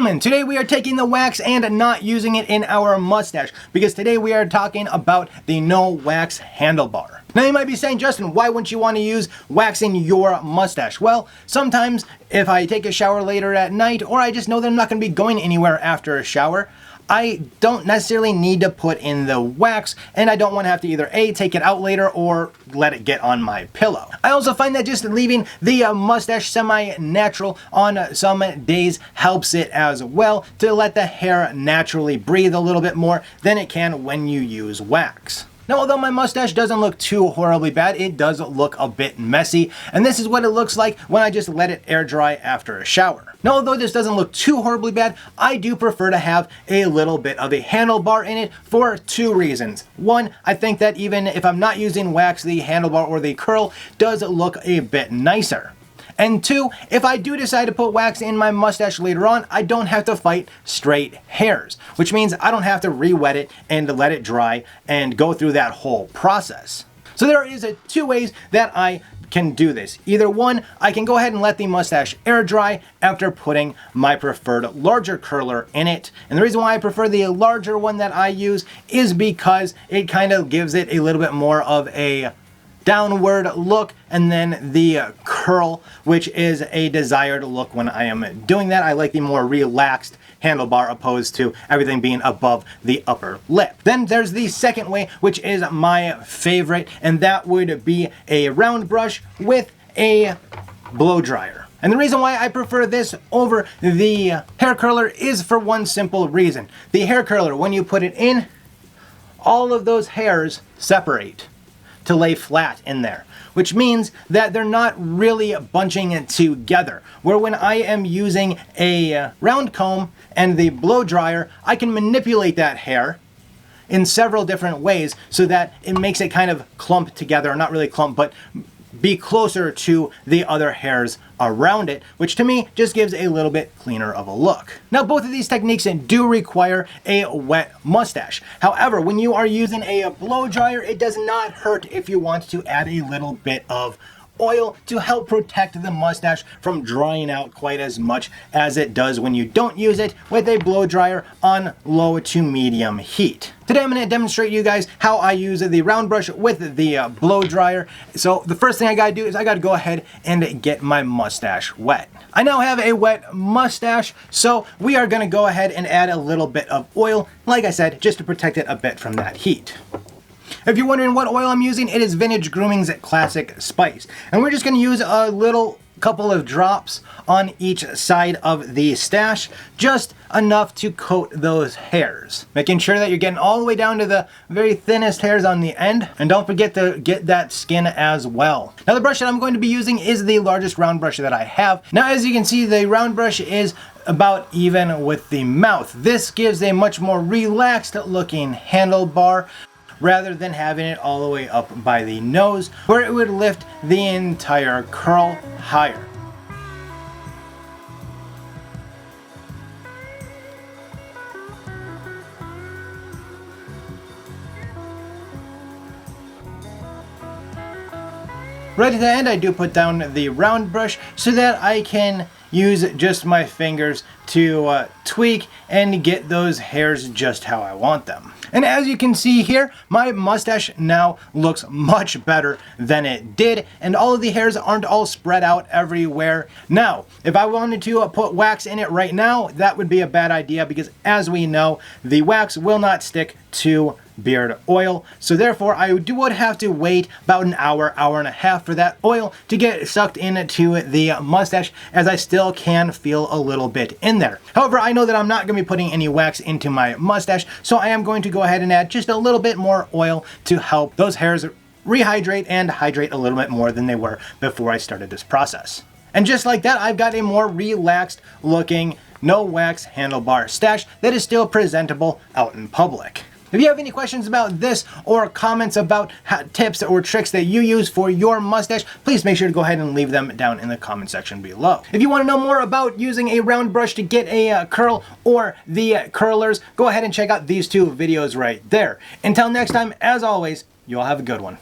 gentlemen, today we are taking the wax and not using it in our mustache, because today we are talking about the no wax handlebar. Now you might be saying, Justin, why wouldn't you want to use wax in your mustache? Well, sometimes if I take a shower later at night, or I just know that I'm not going to be going anywhere after a shower, I don't necessarily need to put in the wax, and I don't want to have to either A, take it out later, or let it get on my pillow. I also find that just leaving the mustache semi-natural on some days helps it as well, to let the hair naturally breathe a little bit more than it can when you use wax. Now, although my mustache doesn't look too horribly bad, it does look a bit messy, and this is what it looks like when I just let it air dry after a shower. Now, although this doesn't look too horribly bad, I do prefer to have a little bit of a handlebar in it for two reasons. One, I think that even if I'm not using wax, the handlebar or the curl does look a bit nicer. And two, if I do decide to put wax in my mustache later on, I don't have to fight straight hairs, which means I don't have to re-wet it and let it dry and go through that whole process. So there is two ways that I can do this. Either one, I can go ahead and let the mustache air dry after putting my preferred larger curler in it. And the reason why I prefer the larger one that I use is because it kind of gives it a little bit more of a downward look, and then the curl, which is a desired look when I am doing that. I like the more relaxed handlebar opposed to everything being above the upper lip. Then there's the second way, which is my favorite, and that would be a round brush with a blow dryer. And the reason why I prefer this over the hair curler is for one simple reason. The hair curler, when you put it in, all of those hairs separate to lay flat in there, which means that they're not really bunching it together. Where when I am using a round comb and the blow dryer, I can manipulate that hair in several different ways so that it makes it kind of clump together, not really clump, but be closer to the other hairs around it, which to me just gives a little bit cleaner of a look. Now, both of these techniques do require a wet mustache. However, when you are using a blow dryer, it does not hurt if you want to add a little bit of oil to help protect the mustache from drying out quite as much as it does when you don't use it with a blow dryer on low to medium heat. Today I'm going to demonstrate you guys how I use the round brush with the blow dryer. So the first thing I got to do is I got to go ahead and get my mustache wet. I now have a wet mustache, so we are going to go ahead and add a little bit of oil, like I said, just to protect it a bit from that heat. If you're wondering what oil I'm using, it is Vintage Grooming's Classic Spice. And we're just going to use a little couple of drops on each side of the stash, just enough to coat those hairs. Making sure that you're getting all the way down to the very thinnest hairs on the end. And don't forget to get that skin as well. Now the brush that I'm going to be using is the largest round brush that I have. Now as you can see, the round brush is about even with the mouth. This gives a much more relaxed looking handlebar, rather than having it all the way up by the nose, where it would lift the entire curl higher. Right at the end, I do put down the round brush so that I can use just my fingers to tweak and get those hairs just how I want them. And as you can see here, my mustache now looks much better than it did, and all of the hairs aren't all spread out everywhere. Now, if I wanted to put wax in it right now, that would be a bad idea, because as we know, the wax will not stick to beard oil. So therefore, I would have to wait about an hour, hour and a half for that oil to get sucked into the mustache, as I still can feel a little bit in there. However, I know that I'm not going to be putting any wax into my mustache, so I am going to go ahead and add just a little bit more oil to help those hairs rehydrate and hydrate a little bit more than they were before I started this process. And just like that, I've got a more relaxed looking, no wax handlebar stash that is still presentable out in public. If you have any questions about this or comments about tips or tricks that you use for your mustache, please make sure to go ahead and leave them down in the comment section below. If you want to know more about using a round brush to get a curl or the curlers, go ahead and check out these two videos right there. Until next time, as always, you all have a good one.